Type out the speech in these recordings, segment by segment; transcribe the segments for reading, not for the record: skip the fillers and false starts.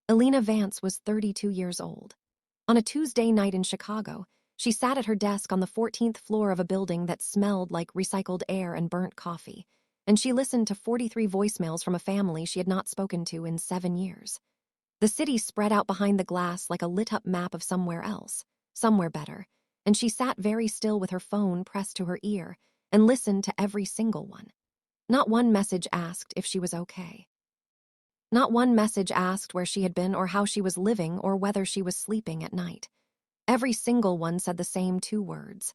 Alina Vance was 32 years old. On a Tuesday night in Chicago, she sat at her desk on the 14th floor of a building that smelled like recycled air and burnt coffee, and she listened to 43 voicemails from a family she had not spoken to in 7 years. The city spread out behind the glass like a lit-up map of somewhere else, somewhere better, and she sat very still with her phone pressed to her ear and listened to every single one. Not one message asked if she was okay. Not one message asked where she had been or how she was living or whether she was sleeping at night. Every single one said the same 2 words.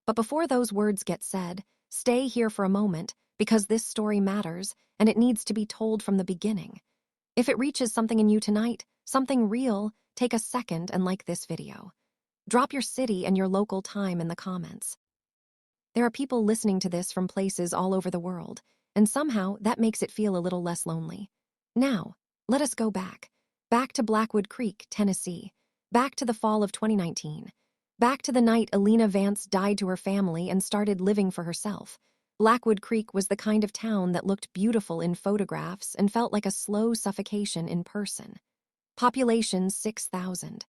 But before those words get said, stay here for a moment because this story matters and it needs to be told from the beginning. If it reaches something in you tonight, something real, take a second and like this video. Drop your city and your local time in the comments. There are people listening to this from places all over the world, and somehow that makes it feel a little less lonely. Now, let us go back. Back to Blackwood Creek, Tennessee. Back to the fall of 2019. Back to the night Alina Vance died to her family and started living for herself. Blackwood Creek was the kind of town that looked beautiful in photographs and felt like a slow suffocation in person. Population 6,000.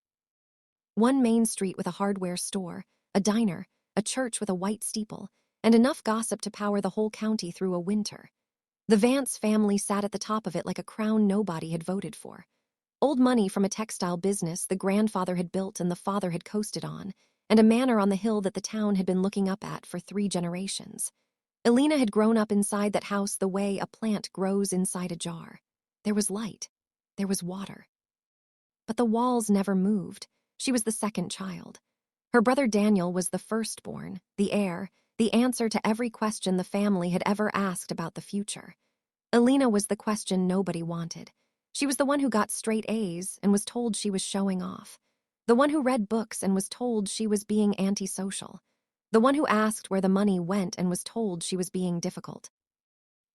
One main street with a hardware store, a diner, a church with a white steeple, and enough gossip to power the whole county through a winter. The Vance family sat at the top of it like a crown nobody had voted for. Old money from a textile business the grandfather had built and the father had coasted on, and a manor on the hill that the town had been looking up at for 3 generations. Alina had grown up inside that house the way a plant grows inside a jar. There was light. There was water. But the walls never moved. She was the second child. Her brother Daniel was the firstborn, the heir, the answer to every question the family had ever asked about the future. Alina was the question nobody wanted. She was the one who got straight A's and was told she was showing off. The one who read books and was told she was being antisocial. The one who asked where the money went and was told she was being difficult.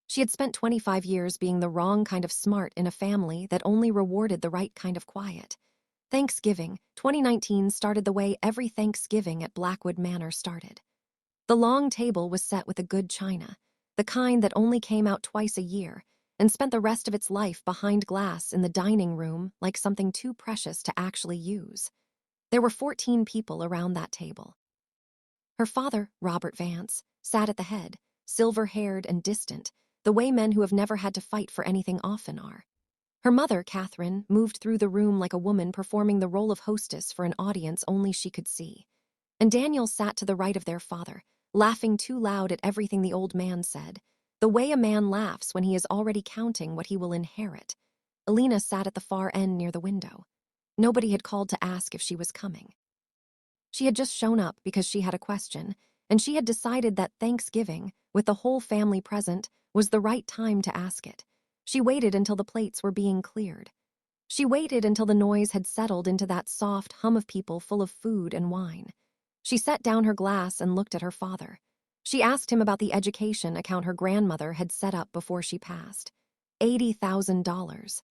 She had spent 25 years being the wrong kind of smart in a family that only rewarded the right kind of quiet. Thanksgiving, 2019 started the way every Thanksgiving at Blackwood Manor started. The long table was set with a good china, the kind that only came out twice a year, and spent the rest of its life behind glass in the dining room like something too precious to actually use. There were 14 people around that table. Her father, Robert Vance, sat at the head, silver-haired and distant, the way men who have never had to fight for anything often are. Her mother, Catherine, moved through the room like a woman performing the role of hostess for an audience only she could see. And Daniel sat to the right of their father, laughing too loud at everything the old man said, the way a man laughs when he is already counting what he will inherit. Alina sat at the far end near the window. Nobody had called to ask if she was coming. She had just shown up because she had a question, and she had decided that Thanksgiving, with the whole family present, was the right time to ask it. She waited until the plates were being cleared. She waited until the noise had settled into that soft hum of people full of food and wine. She set down her glass and looked at her father. She asked him about the education account her grandmother had set up before she passed. $80,000.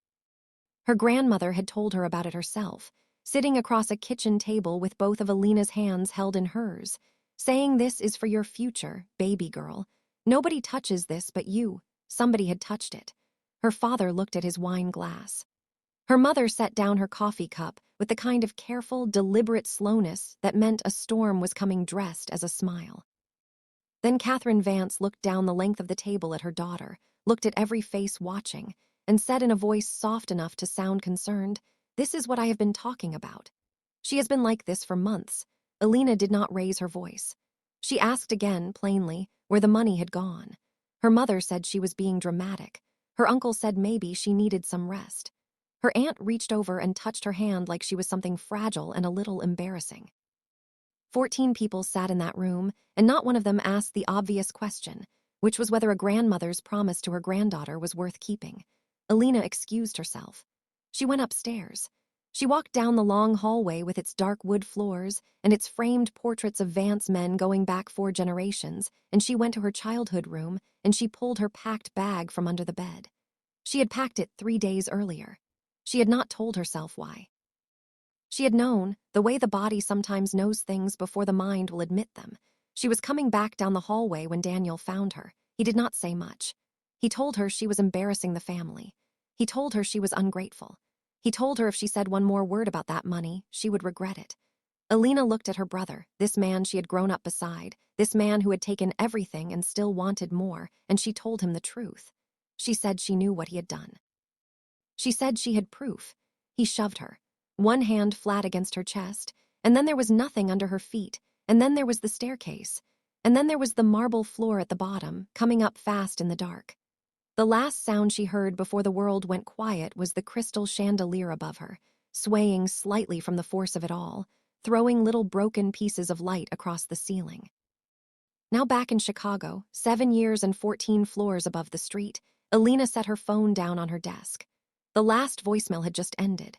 Her grandmother had told her about it herself, sitting across a kitchen table with both of Alina's hands held in hers, saying, "This is for your future, baby girl. Nobody touches this but you." Somebody had touched it. Her father looked at his wine glass. Her mother set down her coffee cup with the kind of careful, deliberate slowness that meant a storm was coming dressed as a smile. Then Catherine Vance looked down the length of the table at her daughter, looked at every face watching, and said in a voice soft enough to sound concerned, "This is what I have been talking about." She has been like this for months. Alina did not raise her voice. She asked again, plainly, where the money had gone. Her mother said she was being dramatic. Her uncle said maybe she needed some rest. Her aunt reached over and touched her hand like she was something fragile and a little embarrassing. 14 people sat in that room, and not one of them asked the obvious question, which was whether a grandmother's promise to her granddaughter was worth keeping. Alina excused herself. She went upstairs. She walked down the long hallway with its dark wood floors and its framed portraits of Vance men going back 4 generations, and she went to her childhood room and she pulled her packed bag from under the bed. She had packed it 3 days earlier. She had not told herself why. She had known, the way the body sometimes knows things before the mind will admit them. She was coming back down the hallway when Daniel found her. He did not say much. He told her she was embarrassing the family. He told her she was ungrateful. He told her if she said one more word about that money, she would regret it. Alina looked at her brother, this man she had grown up beside, this man who had taken everything and still wanted more, and she told him the truth. She said she knew what he had done. She said she had proof. He shoved her, one hand flat against her chest, and then there was nothing under her feet, and then there was the staircase, and then there was the marble floor at the bottom, coming up fast in the dark. The last sound she heard before the world went quiet was the crystal chandelier above her, swaying slightly from the force of it all, throwing little broken pieces of light across the ceiling. Now back in Chicago, 7 years and 14 floors above the street, Alina set her phone down on her desk. The last voicemail had just ended.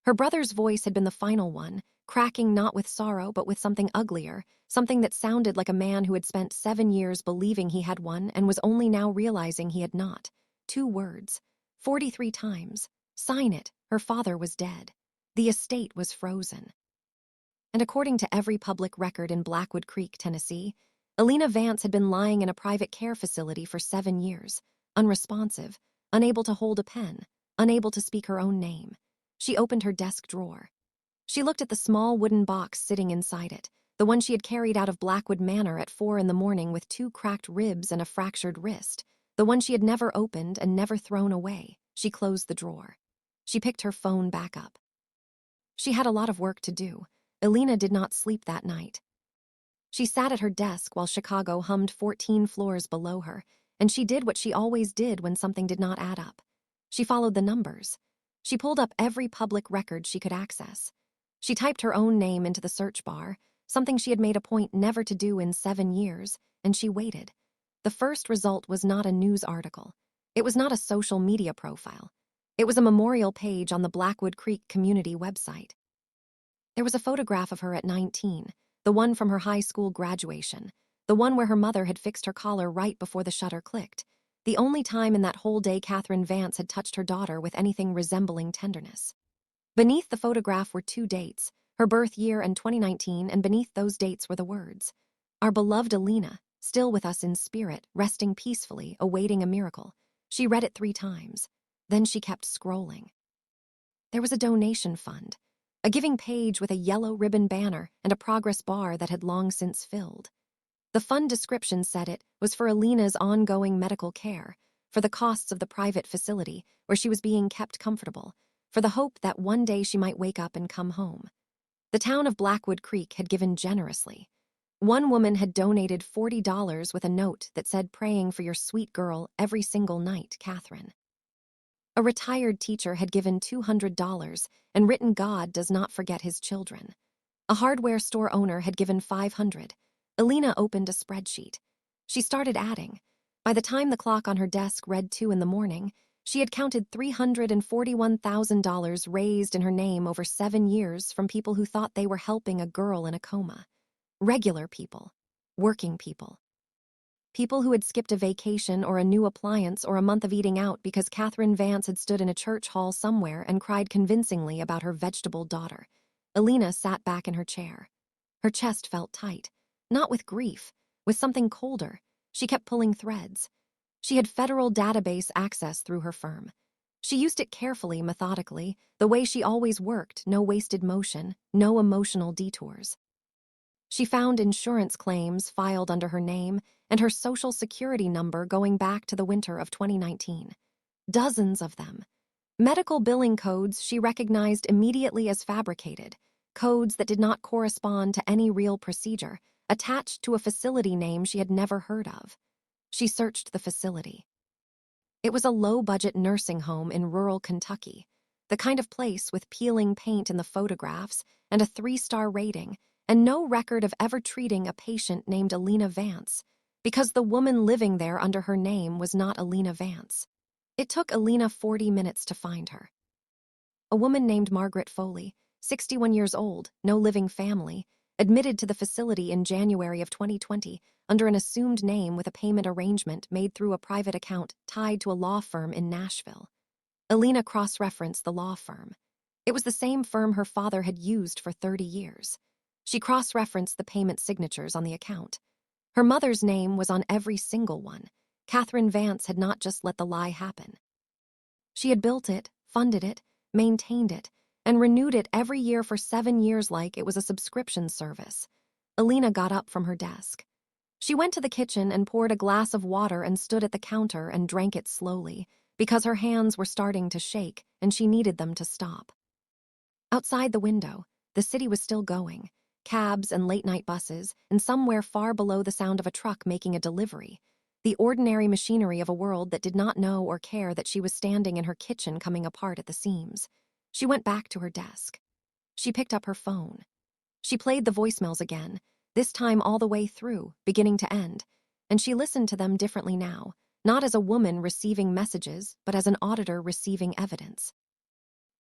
Her brother's voice had been the final one, cracking not with sorrow but with something uglier, something that sounded like a man who had spent 7 years believing he had one and was only now realizing he had not. 2 words. 43 times. Sign it. Her father was dead. The estate was frozen. And according to every public record in Blackwood Creek, Tennessee, Alina Vance had been lying in a private care facility for 7 years, unresponsive, unable to hold a pen, unable to speak her own name. She opened her desk drawer. She looked at the small wooden box sitting inside it, the one she had carried out of Blackwood Manor at 4 in the morning with 2 cracked ribs and a fractured wrist, the one she had never opened and never thrown away. She closed the drawer. She picked her phone back up. She had a lot of work to do. Alina did not sleep that night. She sat at her desk while Chicago hummed 14 floors below her, and she did what she always did when something did not add up. She followed the numbers. She pulled up every public record she could access. She typed her own name into the search bar, something she had made a point never to do in 7 years, and she waited. The first result was not a news article. It was not a social media profile. It was a memorial page on the Blackwood Creek community website. There was a photograph of her at 19, the one from her high school graduation, the one where her mother had fixed her collar right before the shutter clicked, the only time in that whole day Catherine Vance had touched her daughter with anything resembling tenderness. Beneath the photograph were 2 dates, her birth year and 2019, and beneath those dates were the words, "Our beloved Alina, still with us in spirit, resting peacefully, awaiting a miracle." She read it 3 times. Then she kept scrolling. There was a donation fund, a giving page with a yellow ribbon banner and a progress bar that had long since filled. The fund description said it was for Alina's ongoing medical care, for the costs of the private facility where she was being kept comfortable, for the hope that one day she might wake up and come home. The town of Blackwood Creek had given generously. One woman had donated $40 with a note that said, "Praying for your sweet girl every single night, Catherine." A retired teacher had given $200 and written, "God does not forget his children." A hardware store owner had given $500. Alina opened a spreadsheet. She started adding. By the time the clock on her desk read 2 in the morning, she had counted $341,000 raised in her name over 7 years from people who thought they were helping a girl in a coma. Regular people. Working people. People who had skipped a vacation or a new appliance or a month of eating out because Catherine Vance had stood in a church hall somewhere and cried convincingly about her vegetable daughter. Alina sat back in her chair. Her chest felt tight. Not with grief, with something colder. She kept pulling threads. She had federal database access through her firm. She used it carefully, methodically, the way she always worked, no wasted motion, no emotional detours. She found insurance claims filed under her name and her social security number going back to the winter of 2019. Dozens of them. Medical billing codes she recognized immediately as fabricated, codes that did not correspond to any real procedure, attached to a facility name she had never heard of. She searched the facility. It was a low-budget nursing home in rural Kentucky, the kind of place with peeling paint in the photographs and a 3-star rating, and no record of ever treating a patient named Alina Vance, because the woman living there under her name was not Alina Vance. It took Alina 40 minutes to find her. A woman named Margaret Foley, 61 years old, no living family, admitted to the facility in January of 2020 under an assumed name with a payment arrangement made through a private account tied to a law firm in Nashville. Alina cross-referenced the law firm. It was the same firm her father had used for 30 years. She cross-referenced the payment signatures on the account. Her mother's name was on every single one. Catherine Vance had not just let the lie happen. She had built it, funded it, maintained it, and renewed it every year for 7 years like it was a subscription service. Alina got up from her desk. She went to the kitchen and poured a glass of water and stood at the counter and drank it slowly, because her hands were starting to shake and she needed them to stop. Outside the window, the city was still going, cabs and late-night buses, and somewhere far below the sound of a truck making a delivery, the ordinary machinery of a world that did not know or care that she was standing in her kitchen coming apart at the seams. She went back to her desk. She picked up her phone. She played the voicemails again, this time all the way through, beginning to end, and she listened to them differently now, not as a woman receiving messages, but as an auditor receiving evidence.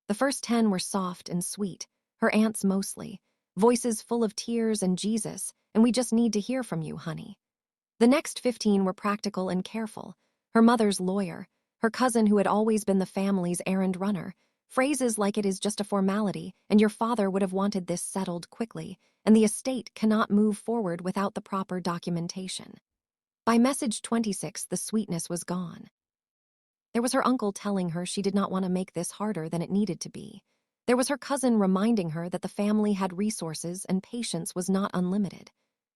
The first 10 were soft and sweet, her aunt's mostly, voices full of tears and Jesus, and we just need to hear from you, honey. The next 15 were practical and careful, her mother's lawyer, her cousin who had always been the family's errand runner, phrases like it is just a formality, and your father would have wanted this settled quickly, and the estate cannot move forward without the proper documentation. By message 26, the sweetness was gone. There was her uncle telling her she did not want to make this harder than it needed to be. There was her cousin reminding her that the family had resources and patience was not unlimited.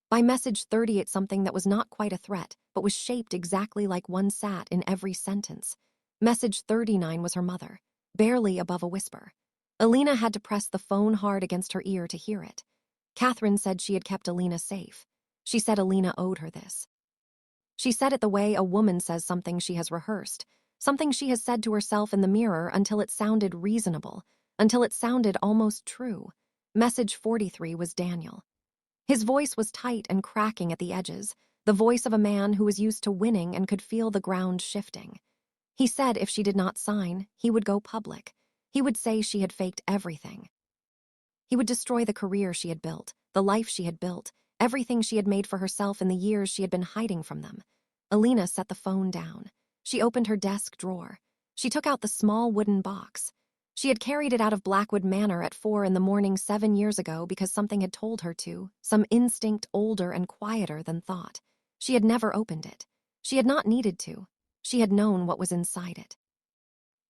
By message 30, it's something that was not quite a threat, but was shaped exactly like one sat in every sentence. Message 39 was her mother, barely above a whisper. Alina had to press the phone hard against her ear to hear it. Catherine said she had kept Alina safe. She said Alina owed her this. She said it the way a woman says something she has rehearsed, something she has said to herself in the mirror until it sounded reasonable, until it sounded almost true. Message 43 was Daniel. His voice was tight and cracking at the edges, the voice of a man who was used to winning and could feel the ground shifting. He said if she did not sign, he would go public. He would say she had faked everything. He would destroy the career she had built, the life she had built, everything she had made for herself in the years she had been hiding from them. Alina set the phone down. She opened her desk drawer. She took out the small wooden box. She had carried it out of Blackwood Manor at 4 in the morning 7 years ago because something had told her to, some instinct older and quieter than thought. She had never opened it. She had not needed to. She had known what was inside it.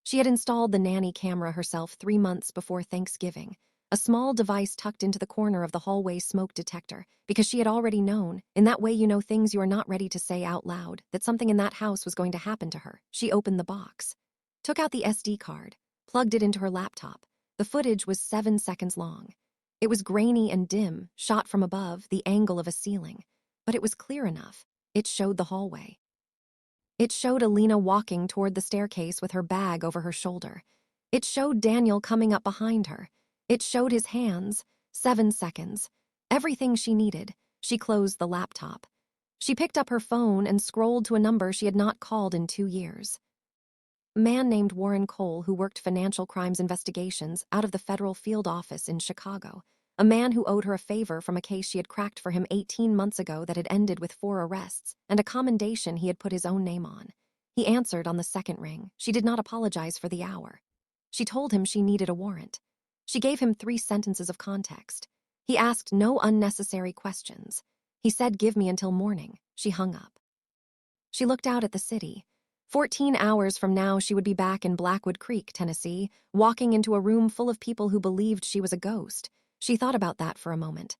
She had installed the nanny camera herself 3 months before Thanksgiving, a small device tucked into the corner of the hallway smoke detector, because she had already known, in that way you know things you are not ready to say out loud, that something in that house was going to happen to her. She opened the box, took out the SD card, plugged it into her laptop. The footage was 7 seconds long. It was grainy and dim, shot from above, the angle of a ceiling. But it was clear enough. It showed the hallway. It showed Alina walking toward the staircase with her bag over her shoulder. It showed Daniel coming up behind her. It showed his hands. 7 seconds. Everything she needed. She closed the laptop. She picked up her phone and scrolled to a number she had not called in 2 years. A man named Warren Cole, who worked financial crimes investigations out of the federal field office in Chicago. A man who owed her a favor from a case she had cracked for him 18 months ago that had ended with 4 arrests and a commendation he had put his own name on. He answered on the second ring. She did not apologize for the hour. She told him she needed a warrant. She gave him 3 sentences of context. He asked no unnecessary questions. He said, "Give me until morning." She hung up. She looked out at the city. 14 hours from now, she would be back in Blackwood Creek, Tennessee, walking into a room full of people who believed she was a ghost. She thought about that for a moment.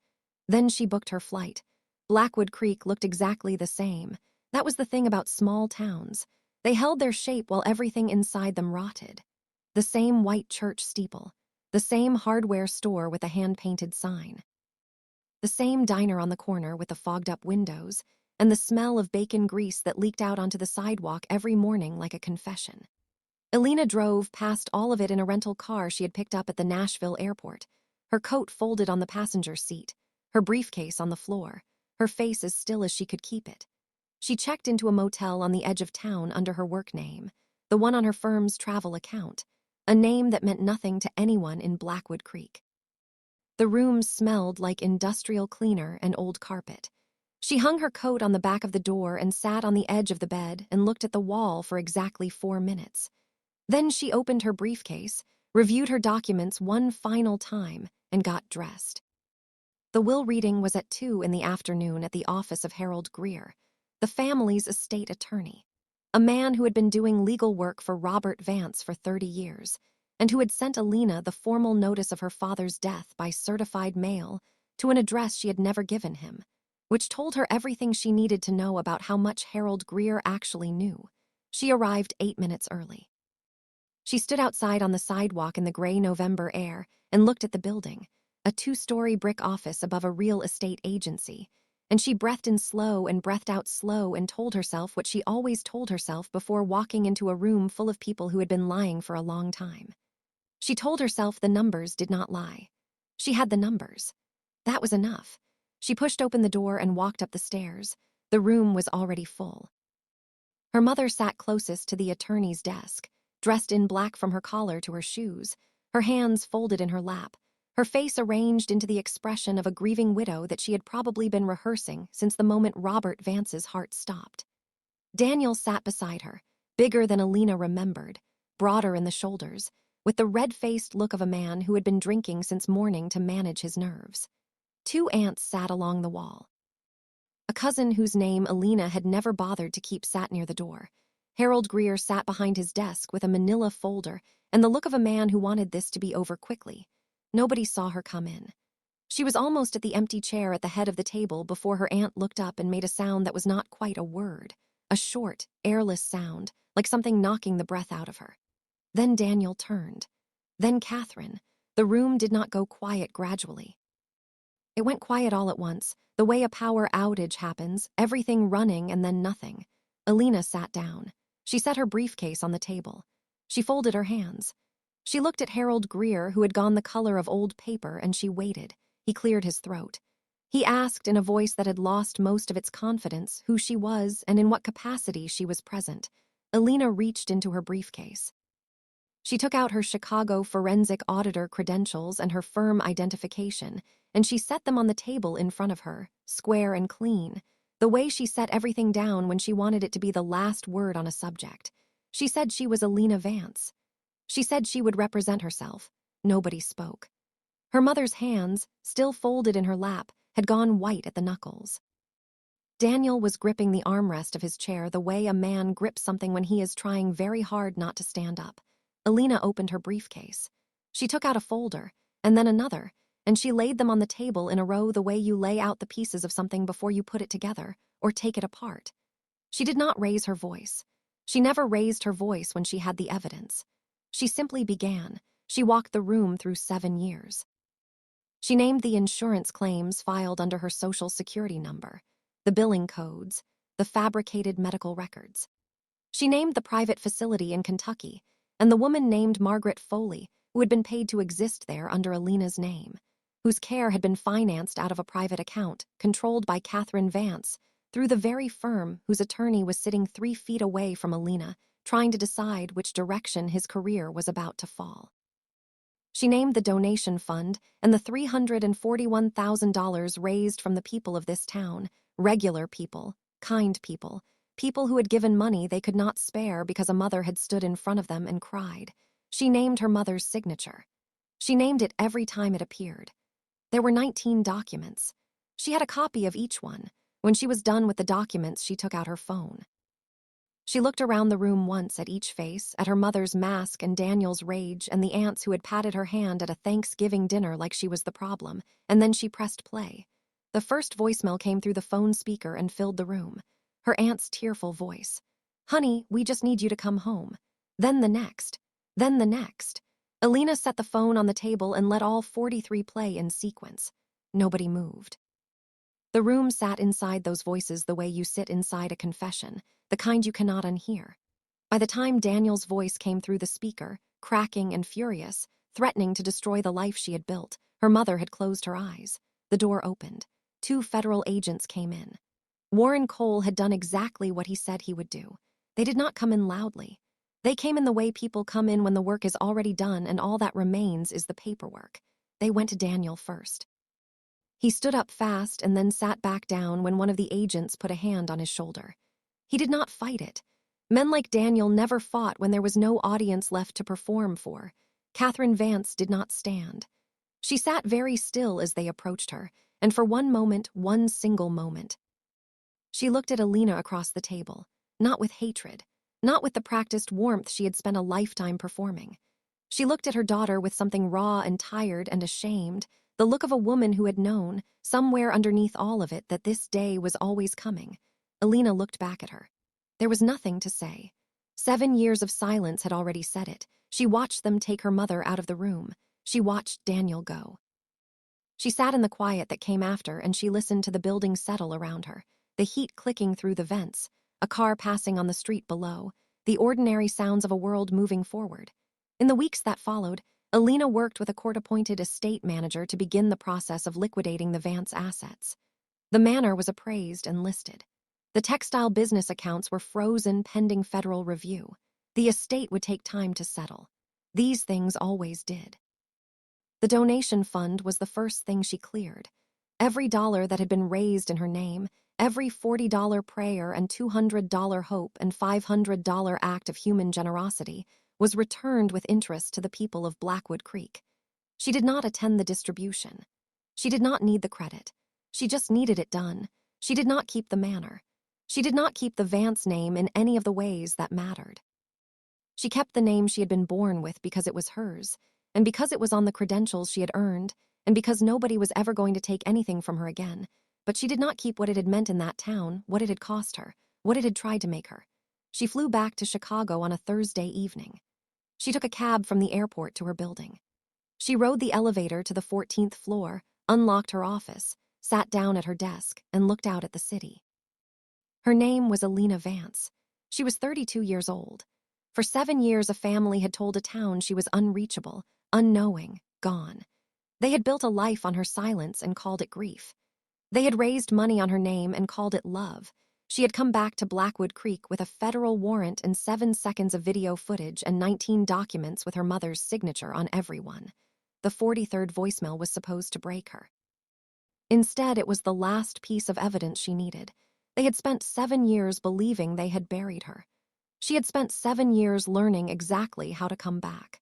Then she booked her flight. Blackwood Creek looked exactly the same. That was the thing about small towns. They held their shape while everything inside them rotted. The same white church steeple. The same hardware store with a hand-painted sign. The same diner on the corner with the fogged-up windows, and the smell of bacon grease that leaked out onto the sidewalk every morning like a confession. Alina drove past all of it in a rental car she had picked up at the Nashville airport, her coat folded on the passenger seat, her briefcase on the floor, her face as still as she could keep it. She checked into a motel on the edge of town under her work name, the one on her firm's travel account, a name that meant nothing to anyone in Blackwood Creek. The room smelled like industrial cleaner and old carpet. She hung her coat on the back of the door and sat on the edge of the bed and looked at the wall for exactly 4 minutes. Then she opened her briefcase, reviewed her documents one final time, and got dressed. The will reading was at 2 in the afternoon at the office of Harold Greer, the family's estate attorney, a man who had been doing legal work for Robert Vance for 30 years. and who had sent Alina the formal notice of her father's death by certified mail to an address she had never given him, which told her everything she needed to know about how much Harold Greer actually knew. She arrived 8 minutes early. She stood outside on the sidewalk in the gray November air and looked at the building, a 2-story brick office above a real estate agency, and she breathed in slow and breathed out slow and told herself what she always told herself before walking into a room full of people who had been lying for a long time. She told herself the numbers did not lie. She had the numbers. That was enough. She pushed open the door and walked up the stairs. The room was already full. Her mother sat closest to the attorney's desk, dressed in black from her collar to her shoes, her hands folded in her lap, her face arranged into the expression of a grieving widow that she had probably been rehearsing since the moment Robert Vance's heart stopped. Daniel sat beside her, bigger than Alina remembered, broader in the shoulders, with the red-faced look of a man who had been drinking since morning to manage his nerves. 2 aunts sat along the wall. A cousin whose name Alina had never bothered to keep sat near the door. Harold Greer sat behind his desk with a manila folder and the look of a man who wanted this to be over quickly. Nobody saw her come in. She was almost at the empty chair at the head of the table before her aunt looked up and made a sound that was not quite a word, a short, airless sound, like something knocking the breath out of her. Then Daniel turned. Then Catherine. The room did not go quiet gradually. It went quiet all at once, the way a power outage happens, everything running and then nothing. Alina sat down. She set her briefcase on the table. She folded her hands. She looked at Harold Greer, who had gone the color of old paper, and she waited. He cleared his throat. He asked in a voice that had lost most of its confidence who she was and in what capacity she was present. Alina reached into her briefcase. She took out her Chicago forensic auditor credentials and her firm identification, and she set them on the table in front of her, square and clean, the way she set everything down when she wanted it to be the last word on a subject. She said she was Alina Vance. She said she would represent herself. Nobody spoke. Her mother's hands, still folded in her lap, had gone white at the knuckles. Daniel was gripping the armrest of his chair the way a man grips something when he is trying very hard not to stand up. Alina opened her briefcase. She took out a folder, and then another, and she laid them on the table in a row the way you lay out the pieces of something before you put it together or take it apart. She did not raise her voice. She never raised her voice when she had the evidence. She simply began. She walked the room through 7 years. She named the insurance claims filed under her Social Security number, the billing codes, the fabricated medical records. She named the private facility in Kentucky, and the woman named Margaret Foley, who had been paid to exist there under Alina's name, whose care had been financed out of a private account controlled by Catherine Vance through the very firm whose attorney was sitting 3 feet away from Alina, trying to decide which direction his career was about to fall. She named the donation fund and the $341,000 raised from the people of this town, regular people, kind people, people who had given money they could not spare because a mother had stood in front of them and cried. She named her mother's signature. She named it every time it appeared. There were 19 documents. She had a copy of each one. When she was done with the documents, she took out her phone. She looked around the room once at each face, at her mother's mask and Daniel's rage and the aunts who had patted her hand at a Thanksgiving dinner like she was the problem, and then she pressed play. The first voicemail came through the phone speaker and filled the room. Her aunt's tearful voice. "Honey, we just need you to come home." Then the next. Then the next. Alina set the phone on the table and let all 43 play in sequence. Nobody moved. The room sat inside those voices the way you sit inside a confession, the kind you cannot unhear. By the time Daniel's voice came through the speaker, cracking and furious, threatening to destroy the life she had built, her mother had closed her eyes. The door opened. 2 federal agents came in. Warren Cole had done exactly what he said he would do. They did not come in loudly. They came in the way people come in when the work is already done and all that remains is the paperwork. They went to Daniel first. He stood up fast and then sat back down when one of the agents put a hand on his shoulder. He did not fight it. Men like Daniel never fought when there was no audience left to perform for. Catherine Vance did not stand. She sat very still as they approached her, and for one moment, one single moment. She looked at Alina across the table, not with hatred, not with the practiced warmth she had spent a lifetime performing. She looked at her daughter with something raw and tired and ashamed, the look of a woman who had known, somewhere underneath all of it, that this day was always coming. Alina looked back at her. There was nothing to say. 7 years of silence had already said it. She watched them take her mother out of the room. She watched Daniel go. She sat in the quiet that came after, and she listened to the building settle around her, the heat clicking through the vents, a car passing on the street below, the ordinary sounds of a world moving forward. In the weeks that followed, Alina worked with a court-appointed estate manager to begin the process of liquidating the Vance assets. The manor was appraised and listed. The textile business accounts were frozen pending federal review. The estate would take time to settle. These things always did. The donation fund was the first thing she cleared. Every dollar that had been raised in her name, every $40 prayer and $200 hope and $500 act of human generosity, was returned with interest to the people of Blackwood Creek. She did not attend the distribution. She did not need the credit. She just needed it done. She did not keep the manor. She did not keep the Vance name in any of the ways that mattered. She kept the name she had been born with because it was hers, and because it was on the credentials she had earned, and because nobody was ever going to take anything from her again. But she did not keep what it had meant in that town, what it had cost her, what it had tried to make her. She flew back to Chicago on a Thursday evening. She took a cab from the airport to her building. She rode the elevator to the 14th floor, unlocked her office, sat down at her desk, and looked out at the city. Her name was Alina Vance. She was 32 years old. For 7 years, a family had told a town she was unreachable, unknowing, gone. They had built a life on her silence and called it grief. They had raised money on her name and called it love. She had come back to Blackwood Creek with a federal warrant and 7 seconds of video footage and 19 documents with her mother's signature on every one. The 43rd voicemail was supposed to break her. Instead, it was the last piece of evidence she needed. They had spent 7 years believing they had buried her. She had spent 7 years learning exactly how to come back.